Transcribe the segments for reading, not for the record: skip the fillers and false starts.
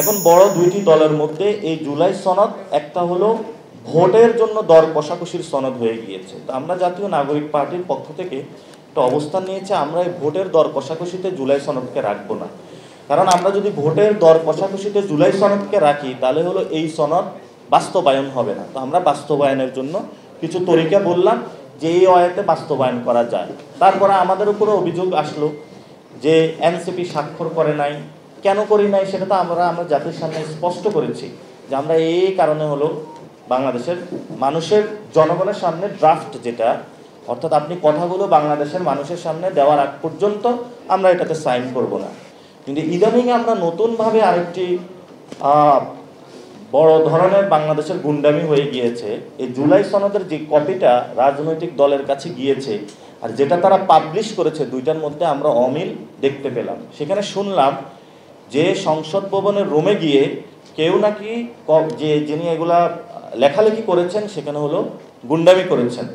এখন বড় দুইটি দলের মধ্যে এই জুলাই সনদ একটা হলো ভোটের জন্য দর কষাকষির সনদ হয়ে গিয়েছে। তো আমরা জাতীয় নাগরিক পার্টির পক্ষ থেকে একটা অবস্থান নিয়েছে, আমরা এই ভোটের দর কষাকষিতে জুলাই সনদকে রাখবো না। কারণ আমরা যদি ভোটের দর কষাকষিতে জুলাই সনদকে রাখি তাহলে হলো এই সনদ বাস্তবায়ন হবে না। তো আমরা বাস্তবায়নের জন্য কিছু তরিকা বললাম যে এই ওয়াতে বাস্তবায়ন করা যায়। তারপরে আমাদের উপরে অভিযোগ আসলো যে এনসিপি স্বাক্ষর করে নাই, কেন করি নাই সেটা তো আমরা জাতির সামনে স্পষ্ট করেছি যে আমরা এই কারণে হলো বাংলাদেশের মানুষের জনগণের সামনে ড্রাফট যেটা, অর্থাৎ আপনি কথাগুলো বাংলাদেশের মানুষের সামনে দেওয়ার আগ পর্যন্ত আমরা এটাতে সাইন করব না। কিন্তু ইদানিং আমরা নতুনভাবে আরেকটি বড় ধরনের বাংলাদেশের গুন্ডামি হয়ে গিয়েছে। এই জুলাই সনদের যে কপিটা রাজনৈতিক দলের কাছে গিয়েছে আর যেটা তারা পাবলিশ করেছে, দুইটার মধ্যে আমরা অমিল দেখতে পেলাম। সেখানে শুনলাম যে সংসদ ভবনের রুমে গিয়ে কেউ নাকি যিনি এগুলা লেখালেখি করেছেন সেখানে হলো গুন্ডামি করেছেন।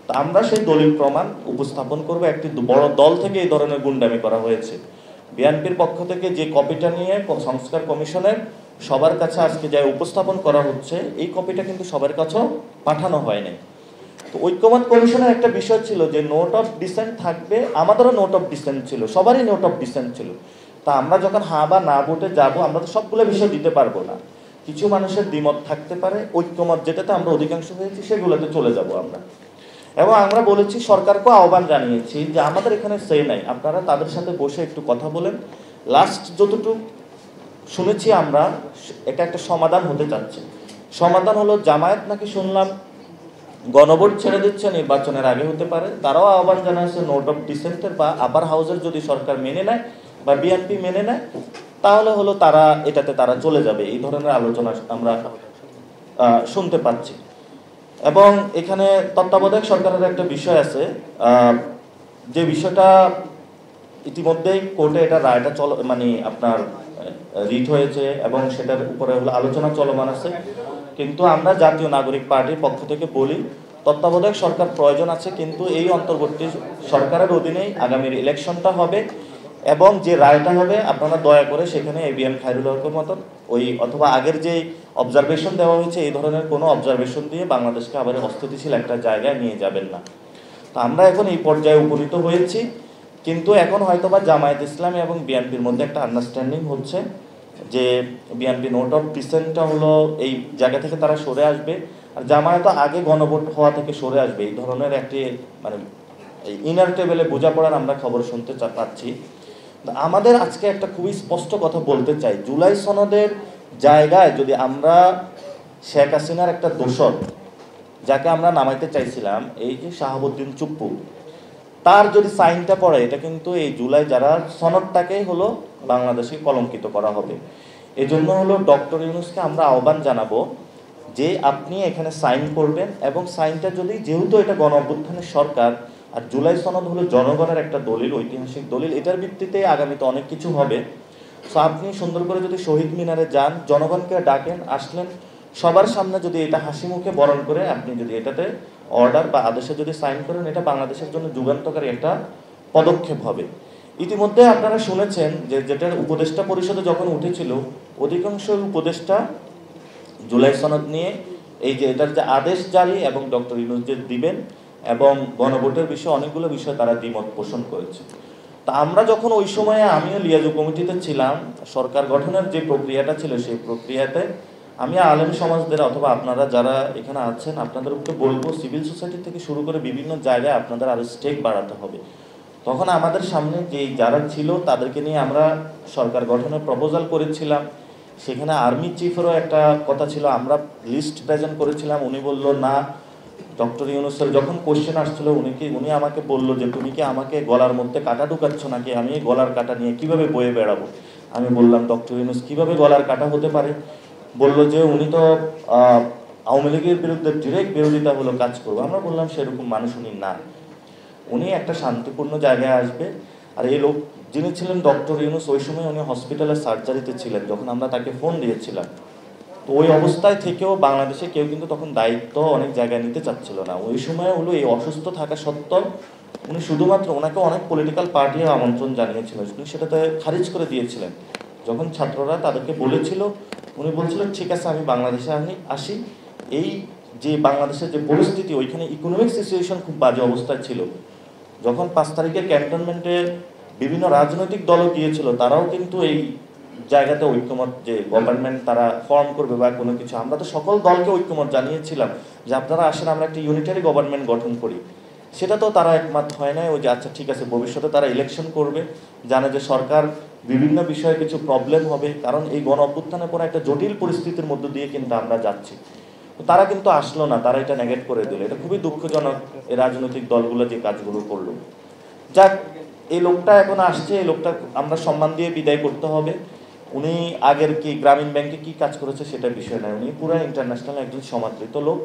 তা আমরা সেই দলিল প্রমাণ উপস্থাপন করব। একটি বড় দল থেকে এই ধরনের গুন্ডামি করা হয়েছে। বিএনপির পক্ষ থেকে যে কপিটা নিয়ে সংস্কার কমিশনের সবার কাছে আজকে যা উপস্থাপন করা হচ্ছে, এই কপিটা কিন্তু সবার কাছেও পাঠানো হয় নাই। তো ঐক্যমত কমিশনের একটা বিষয় ছিল যে নোট অফ ডিসেন্ট থাকবে, আমাদেরও নোট অফ ডিসেন্ট ছিল, সবারই নোট অফ ডিসেন্ট ছিল। তা আমরা যখন হ্যাঁ বা না ভোটে যাবো, আমরা তো সবগুলো বিষয় দিতে পারবো না, কিছু মানুষের দ্বিমত থাকতে পারে। ঐক্যমত যেটাতে আমরা অধিকাংশ হয়েছি সেগুলোতে চলে যাব আমরা। এবং আমরা বলেছি, সরকারকেও আহ্বান জানিয়েছি যে আমাদের এখানে সে নাই, আপনারা তাদের সাথে বসে একটু কথা বলেন। লাস্ট যতটুকু শুনেছি আমরা, এটা একটা সমাধান হতে চাচ্ছে। সমাধান হলো জামায়াত নাকি শুনলাম গণভোট ছেড়ে দিচ্ছে, নির্বাচনের আগে হতে পারে। তারাও আহ্বান জানাচ্ছে নোট অফ ডিসেন্টের বা আপার হাউসের যদি সরকার মেনে নেয় বা বিএনপি মেনে নেয় তাহলে হলো তারা এটাতে তারা চলে যাবে। এই ধরনের আলোচনা আমরা শুনতে পাচ্ছি। এবং এখানে তত্ত্বাবধায়ক সরকারের একটা বিষয় আছে, যে বিষয়টা ইতিমধ্যেই কোর্টে এটা রায়টা মানে আপনার রিট হয়েছে এবং সেটার উপরে হলো আলোচনা চলমান আছে। কিন্তু আমরা জাতীয় নাগরিক পার্টির পক্ষ থেকে বলি, তত্ত্বাবধায়ক সরকার প্রয়োজন আছে, কিন্তু এই অন্তর্বর্তী সরকারের অধীনেই আগামীর ইলেকশনটা হবে এবং যে রায়টা হবে আপনারা দয়া করে সেখানে এবিএম খায়রুল হকের মতন ওই অথবা আগের যে অবজারভেশন দেওয়া হয়েছে এই ধরনের কোনো অবজারভেশন দিয়ে বাংলাদেশকে আবার অস্থিতিশীল একটা জায়গায় নিয়ে যাবেন না। তো আমরা এখন এই পর্যায়ে উপনীত হয়েছি, কিন্তু এখন হয়তোবা জামায়াত ইসলামী এবং বিএনপির মধ্যে একটা আন্ডারস্ট্যান্ডিং হচ্ছে যে বিএনপি নোট অফ ডিসেন্টটা হলো এই জায়গা থেকে তারা সরে আসবে, আর জামায়াত আগে গণভোট হওয়া থেকে সরে আসবে। এই ধরনের একটি মানে এই ইনার টেবিলে বোঝাপড়ার আমরা খবর শুনতে পাচ্ছি। আমাদের আজকে একটা খুবই স্পষ্ট কথা বলতে চাই, জুলাই সনদের জায়গায় যদি আমরা শেখ হাসিনার একটা দোসর যাকে আমরা নামাইতে চাইছিলাম, এই যে শাহাবুদ্দিন চুপ্পু, তার যদি সাইনটা পড়ে, এটা কিন্তু এই জুলাই যারা সনদটাকেই হলো বাংলাদেশে কলঙ্কিত করা হবে। এজন্য হলো ডক্টর ইউনূসকে আমরা আহ্বান জানাবো যে আপনি এখানে সাইন করবেন এবং সাইনটা যদি, যেহেতু এটা গণ অভ্যুত্থানের সরকার আর জুলাই সনদ হলো জনগণের একটা দলিল, ঐতিহাসিক দলিল, এটার ভিত্তিতে আগামীতে অনেক কিছু হবে। সো আপনি সুন্দর করে যদি শহীদ মিনারে যান, জনগণকে ডাকেন, আসলেন, সবার সামনে যদি এটা হাসি মুখে বরণ করে আপনি যদি এটাতে অর্ডার বা আদেশে যদি সাইন করেন, এটা বাংলাদেশের জন্য যুগান্তকারী একটা পদক্ষেপ হবে। ইতিমধ্যে আপনারা শুনেছেন যে যেটার উপদেষ্টা পরিষদে যখন উঠেছিল, অধিকাংশ উপদেষ্টা জুলাই সনদ নিয়ে এই যে এটার যে আদেশ জারি এবং ডক্টর ইউনূস যে দিবেন এবং গণভোটের বিষয়ে অনেকগুলো বিষয় তারা দ্বিমত পোষণ করেছে। তা আমরা যখন ওই সময়ে, আমিও লিয়াজু কমিটিতে ছিলাম, সরকার গঠনের যে প্রক্রিয়াটা ছিল সেই প্রক্রিয়াতে আমি আলেম সমাজদের অথবা আপনারা যারা এখানে আছেন আপনাদেরকে বলবো, সিভিল সোসাইটি থেকে শুরু করে বিভিন্ন জায়গায় আপনাদের আরো স্টেক বাড়াতে হবে। তখন আমাদের সামনে যে যারা ছিল তাদেরকে নিয়ে আমরা সরকার গঠনের প্রপোজাল করেছিলাম। সেখানে আর্মি চিফেরও একটা কথা ছিল, আমরা লিস্ট প্রেজেন্ট করেছিলাম, উনি বলল না। ডক্টর ইউনূসের যখন কোশ্চেন আসছিল উনি আমাকে বলল যে তুমি কি আমাকে গলার মধ্যে কাঁটা ঢুকাচ্ছ নাকি, আমি গলার কাঁটা নিয়ে কিভাবে বয়ে বেড়াবো। আমি বললাম ডক্টর ইউনূস কিভাবে গলার কাঁটা হতে পারে। বলল যে উনি তো আওয়ামী লীগের বিরুদ্ধে ডিরেক্ট বিরোধিতা হলো কাজ করবো। আমরা বললাম সেরকম মানুষ উনি না, উনি একটা শান্তিপূর্ণ জায়গায় আসবে। আর এই লোক যিনি ছিলেন ডক্টর ইউনূস, ওই সময় উনি হসপিটালের সার্জারিতে ছিলেন যখন আমরা তাকে ফোন দিয়েছিলাম। তো ওই অবস্থায় থেকেও বাংলাদেশে কেউ কিন্তু তখন দায়িত্ব অনেক জায়গায় নিতে চাচ্ছিল না। ওই সময় হলো এই অসুস্থ থাকা সত্ত্বেও উনি শুধুমাত্র, ওনাকে অনেক পলিটিক্যাল পার্টিও আমন্ত্রণ জানিয়েছিল, উনি সেটাতে খারিজ করে দিয়েছিলেন। যখন ছাত্ররা তাদেরকে বলেছিল, উনি বলছিল ঠিক আছে আমি বাংলাদেশে আসি। এই যে বাংলাদেশের যে পরিস্থিতি, ওইখানে ইকোনমিক সিচুয়েশন খুব বাজে অবস্থায় ছিল। যখন 5 তারিখে ক্যান্টনমেন্টে বিভিন্ন রাজনৈতিক দলও গিয়েছিল, তারাও কিন্তু এই জায়গাতে ঐক্যমত যে গভর্নমেন্ট তারা ফর্ম করবে বা কোনো কিছু, আমরা তো সকল দলকে ঐক্যমত জানিয়েছিলাম যে আপনারা আসেন আমরা একটা ইউনিটারি গভর্নমেন্ট গঠন করি। সেটা তো তারা একমত হয় না। ওই যে আচ্ছা ঠিক আছে ভবিষ্যতে তারা ইলেকশন করবে, জানে যে সরকার বিভিন্ন বিষয়ে কিছু প্রবলেম হবে, কারণ এই গণ অভ্যুত্থানের পরে একটা জটিল পরিস্থিতির মধ্য দিয়ে কিন্তু আমরা যাচ্ছি। তো তারা কিন্তু আসলো না, তারা এটা নেগেট করে দিল। এটা খুবই দুঃখজনক এই রাজনৈতিক দলগুলো যে কাজগুলো করলো। যাক, এই লোকটা এখন আসছে, এই লোকটা আমরা সম্মান দিয়ে বিদায় করতে হবে। উনি আগের কি গ্রামীণ ব্যাংকে কি কাজ করেছে সেটা বিষয় নয়, উনি পুরো ইন্টারন্যাশনাল একজন সমাদৃত লোক।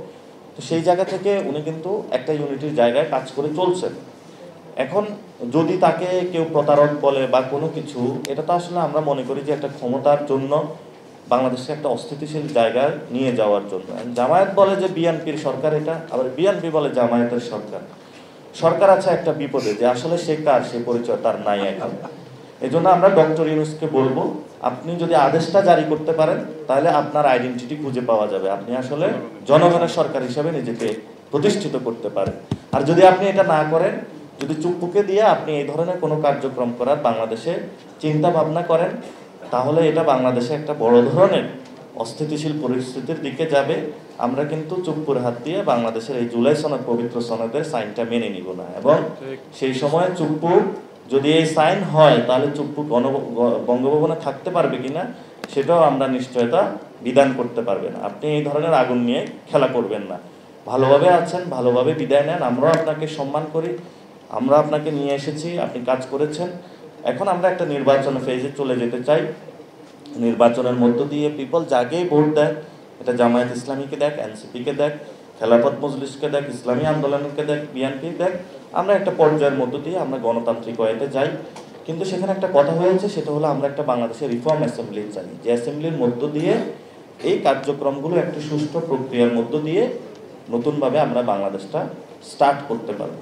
তো সেই জায়গা থেকে উনি কিন্তু একটা ইউনিটির জায়গায় কাজ করে চলছেন। এখন যদি তাকে কেউ প্রতারক বলে বা কোনো কিছু, এটা তো আসলে আমরা মনে করি যে একটা ক্ষমতার জন্য বাংলাদেশকে একটা অস্থিতিশীল জায়গায় নিয়ে যাওয়ার জন্য। জামায়াত বলে যে বিএনপির সরকার এটা, আবার বিএনপি বলে জামায়াতের সরকার। সরকার আছে একটা বিপদে, যে আসলে সে কার সে পরিচয় তার নাই এখন। এই জন্য আমরা ডক্টর ইউনূসকে বলবো, আপনি যদি আদেশটা জারি করতে পারেন তাহলে আপনার আইডেন্টিটি খুঁজে পাওয়া যাবে, আপনি আসলে জনগণের সরকার হিসেবে নিজেকে প্রতিষ্ঠিত করতে পারেন। আর যদি আপনি এটা না করেন, যদি চুপ্পুকে দিয়ে আপনি এই ধরনের কোনো কার্যক্রম করার বাংলাদেশে চিন্তা ভাবনা করেন, তাহলে এটা বাংলাদেশে একটা বড় ধরনের অস্থিতিশীল পরিস্থিতির দিকে যাবে। আমরা কিন্তু চুপ্পুর হাত দিয়ে বাংলাদেশের এই জুলাই সনদ, পবিত্র সনদের সাইনটা মেনে নিব না। এবং সেই সময় চুপ্পু যদি এই সাইন হয়, তাহলে চুপ্পু বঙ্গভবনে থাকতে পারবে কিনা সেটাও আমরা নিশ্চয়তা বিধান করতে পারবে না। আপনি এই ধরনের আগুন নিয়ে খেলা করবেন না। ভালোভাবে আছেন, ভালোভাবে বিদায় নেন। আমরাও আপনাকে সম্মান করি, আমরা আপনাকে নিয়ে এসেছি, আপনি কাজ করেছেন। এখন আমরা একটা নির্বাচন ফেজে চলে যেতে চাই। নির্বাচনের মধ্য দিয়ে পিপল যাকেই ভোট দেয়, এটা জামায়াত ইসলামীকে দেখ, এনসিপিকে দেখ, খেলাফত মজলিসকে দেখ, ইসলামী আন্দোলনকে দেখ, বিএনপি দেখ, আমরা একটা পর্যায়ের মধ্য দিয়ে আমরা গণতান্ত্রিক ওয়েতে যাই। কিন্তু সেখানে একটা কথা হয়েছে, সেটা হলো আমরা একটা বাংলাদেশের রিফর্ম অ্যাসেম্বলি চাই, যে অ্যাসেম্বলির মধ্য দিয়ে এই কার্যক্রমগুলো একটা সুষ্ঠু প্রক্রিয়ার মধ্য দিয়ে নতুনভাবে আমরা বাংলাদেশটা স্টার্ট করতে পারবো।